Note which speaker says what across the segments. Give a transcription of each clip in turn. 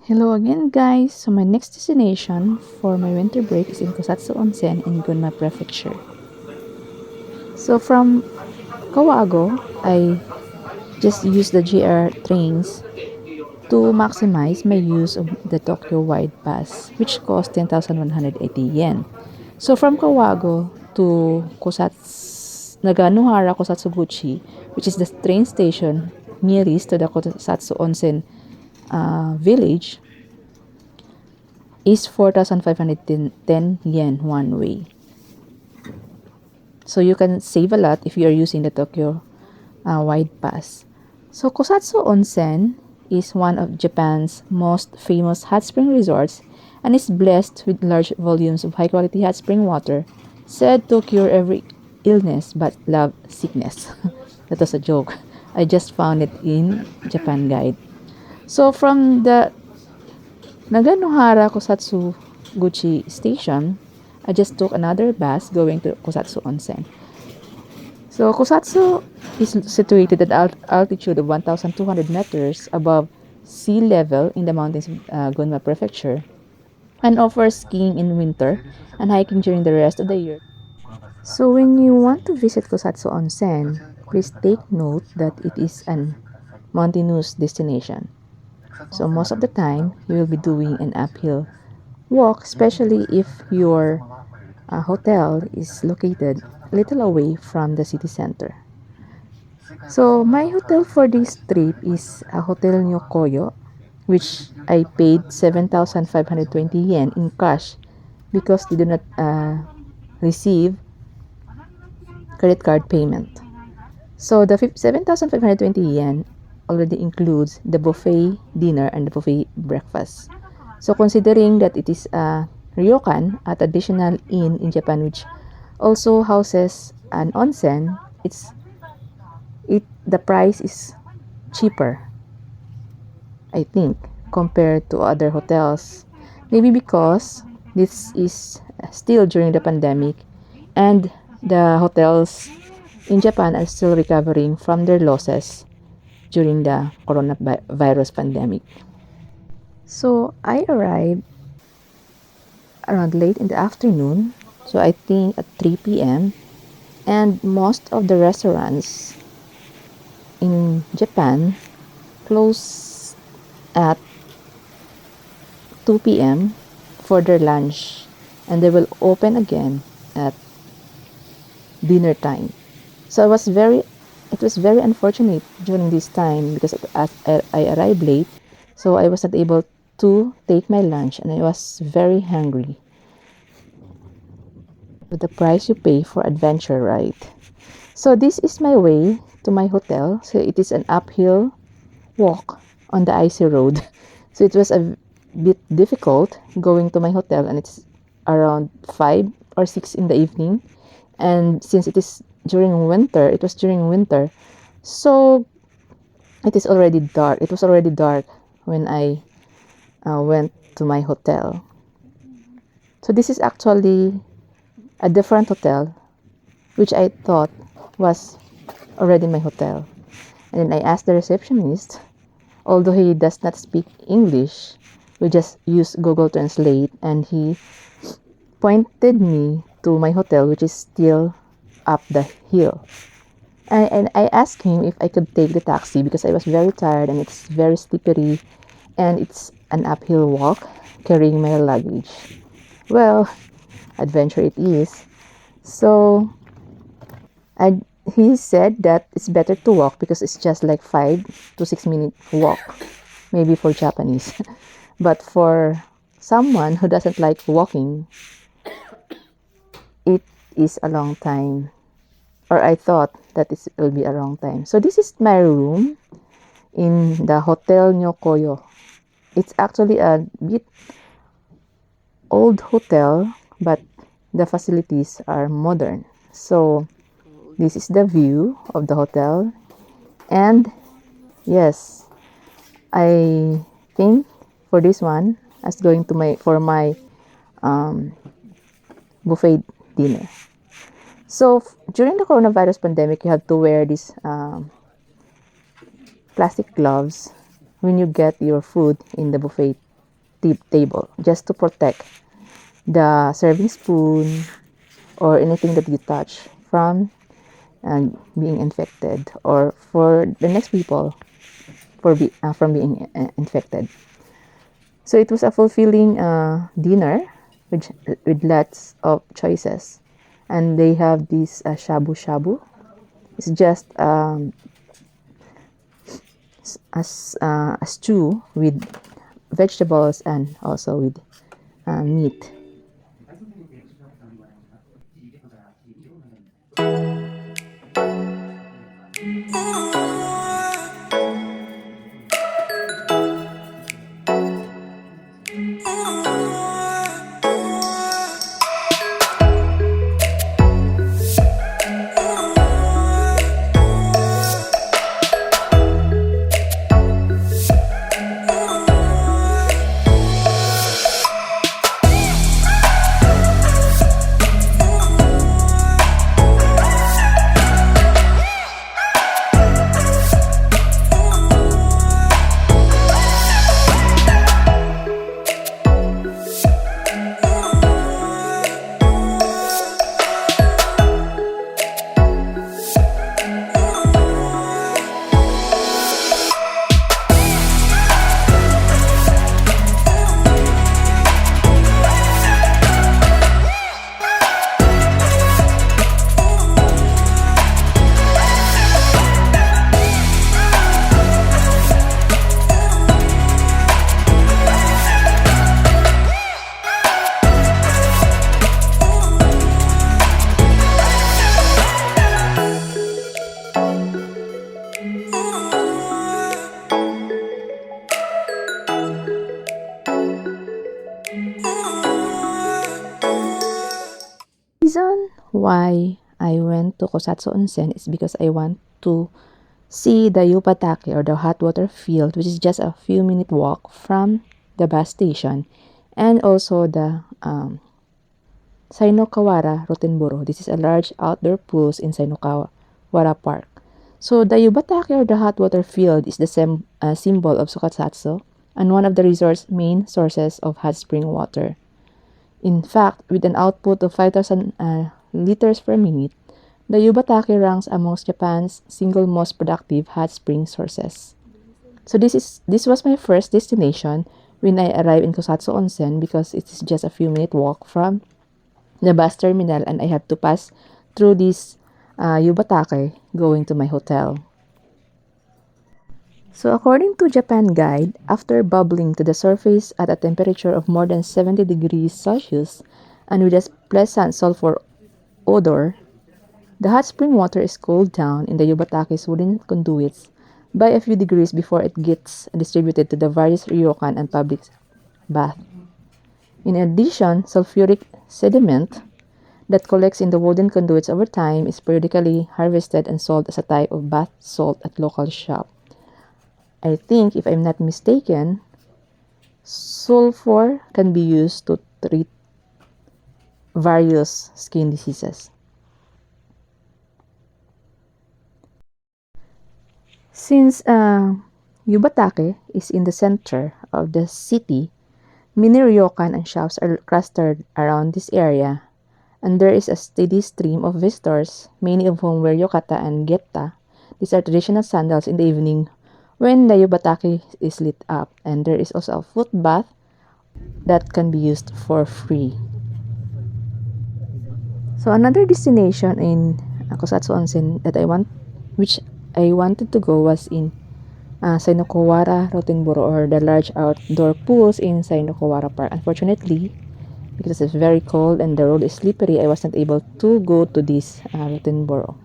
Speaker 1: Hello again, guys. So my next destination for my winter break is in Kusatsu Onsen in Gunma Prefecture. So from Kawago, I just use the GR trains to maximize my use of the Tokyo Wide Pass, which cost 10,180 yen. So from Kawago to Naganohara Kusatsuguchi, which is the train station nearest to the Kusatsu Onsen village, is 4,510 yen one way. So you can save a lot if you are using the Tokyo Wide Pass. So Kusatsu Onsen is one of Japan's most famous hot spring resorts and is blessed with large volumes of high quality hot spring water said to cure every illness but love sickness. That was a joke. I just found it in Japan Guide. So from the Naganohara Kusatsu Guchi station, I just took another bus going to Kusatsu Onsen. So Kusatsu is situated at altitude of 1,200 meters above sea level in the mountains of Gunma Prefecture and offers skiing in winter and hiking during the rest of the year. So when you want to visit Kusatsu Onsen, please take note that it is an mountainous destination. So most of the time, you will be doing an uphill walk, especially if your hotel is located a little away from the city center. So my hotel for this trip is a Hotel Nyokoyo, which I paid 7,520 yen in cash because they do not receive credit card payment. So the 7,520 yen already includes the buffet dinner and the buffet breakfast. So considering that it is a ryokan, a traditional inn in Japan which also houses an onsen, the price is cheaper, I think, compared to other hotels. Maybe because this is still during the pandemic and the hotels in Japan are still recovering from their losses during the coronavirus pandemic. So I arrived around late in the afternoon, so I think at 3 p.m. And most of the restaurants in Japan close at 2 p.m. for their lunch, and they will open again at dinner time. So it was very unfortunate during this time because as I arrived late, so I was not able to take my lunch and I was very hungry. With the price you pay for adventure, right? So this is my way to my hotel. So it is an uphill walk on the icy road. So it was a bit difficult going to my hotel, and it's around 5 or 6 in the evening. And since it was during winter, so it is already dark. It was already dark when I went to my hotel. So this is actually a different hotel, which I thought was already my hotel. And then I asked the receptionist, although he does not speak English, we just use Google Translate, and he pointed me to my hotel, which is still up the hill. And I asked him if I could take the taxi because I was very tired and it's very slippery and it's an uphill walk carrying my luggage. Well, adventure it is. So he said that it's better to walk because it's just like 5 to 6 minute walk, maybe for Japanese. But for someone who doesn't like walking, it is a long time. Or I thought that it will be a long time. So this is my room in the Hotel Nyokoyo. It's actually a bit old hotel, but the facilities are modern. So this is the view of the hotel. And yes, I think for this one, as going to my buffet dinner. So during the coronavirus pandemic, you have to wear these plastic gloves when you get your food in the buffet table just to protect the serving spoon or anything that you touch from being infected, or for the next people from being infected. So it was a fulfilling dinner with lots of choices, and they have this shabu shabu. It's just a stew with vegetables and also with meat. Reason why I went to Kusatsu Onsen is because I want to see the Yupatake, or the hot water field, which is just a few minute walk from the bus station, and also the Sainokawara Rotenboro. This is a large outdoor pools in Sainokawara Park. So the Yubatake, or the hot water field, is the symbol of Kusatsu and one of the resort's main sources of hot spring water. In fact, with an output of 5,000 liters per minute, the Yubatake ranks amongst Japan's single most productive hot spring sources. So this was my first destination when I arrived in Kusatsu Onsen, because it is just a few minute walk from the bus terminal, and I have to pass through this Yubatake going to my hotel. So according to Japan Guide, after bubbling to the surface at a temperature of more than 70 degrees Celsius and with a pleasant sulfur odor, the hot spring water is cooled down in the Yubatake's wooden conduits by a few degrees before it gets distributed to the various ryokan and public bath. In addition, sulfuric sediment that collects in the wooden conduits over time is periodically harvested and sold as a type of bath salt at local shop. I think, if I'm not mistaken, sulfur can be used to treat various skin diseases. Since Yubatake is in the center of the city, many ryokan and shops are clustered around this area, and there is a steady stream of visitors, many of whom wear yokata and getta. These are traditional sandals in the evening when the Yubatake is lit up, and there is also a foot bath that can be used for free. So another destination in Kusatsu Onsen which I wanted to go, was in Sainokawara Rotenboro, or the large outdoor pools in Sainokawara Park. Unfortunately, because it's very cold and the road is slippery, I wasn't able to go to this Rotenboro.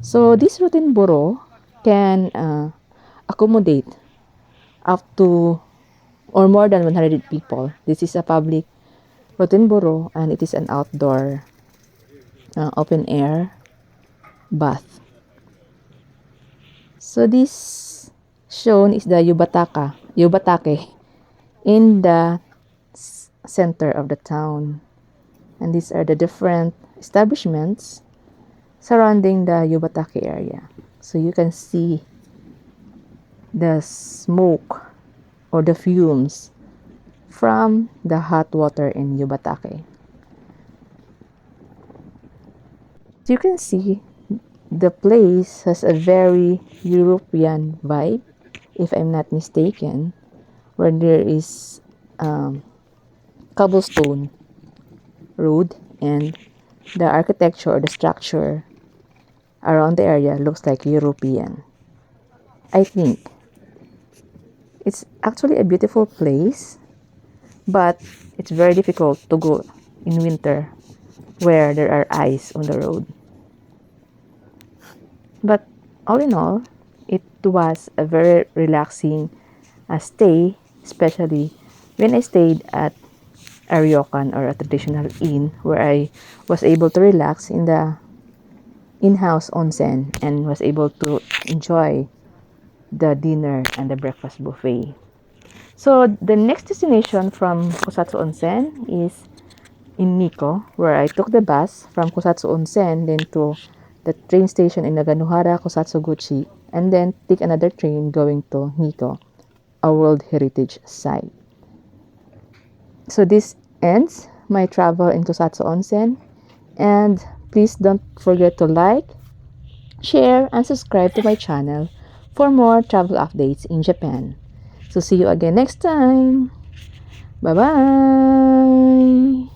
Speaker 1: So this Rotenboro can accommodate up to or more than 100 people. This is a public Rotenboro, and it is an outdoor open air bath. So this shown is the Yubatake in the center of the town, and these are the different establishments surrounding the Yubatake area. So you can see the smoke or the fumes from the hot water in Yubatake. As you can see, the place has a very European vibe, if I'm not mistaken, where there is cobblestone road, and the architecture or the structure around the area looks like European. I think it's actually a beautiful place, but it's very difficult to go in winter where there are ice on the road. But all in all, it was a very relaxing stay, especially when I stayed at a ryokan or a traditional inn where I was able to relax in the in-house onsen and was able to enjoy the dinner and the breakfast buffet. So the next destination from Kusatsu Onsen is in Nikko, where I took the bus from Kusatsu Onsen then to the train station in Naganohara, Kusatsuguchi, and then take another train going to Nikko, a World Heritage Site. So this ends my travel in Kusatsu Onsen, and please don't forget to like, share, and subscribe to my channel for more travel updates in Japan. So see you again next time. Bye bye.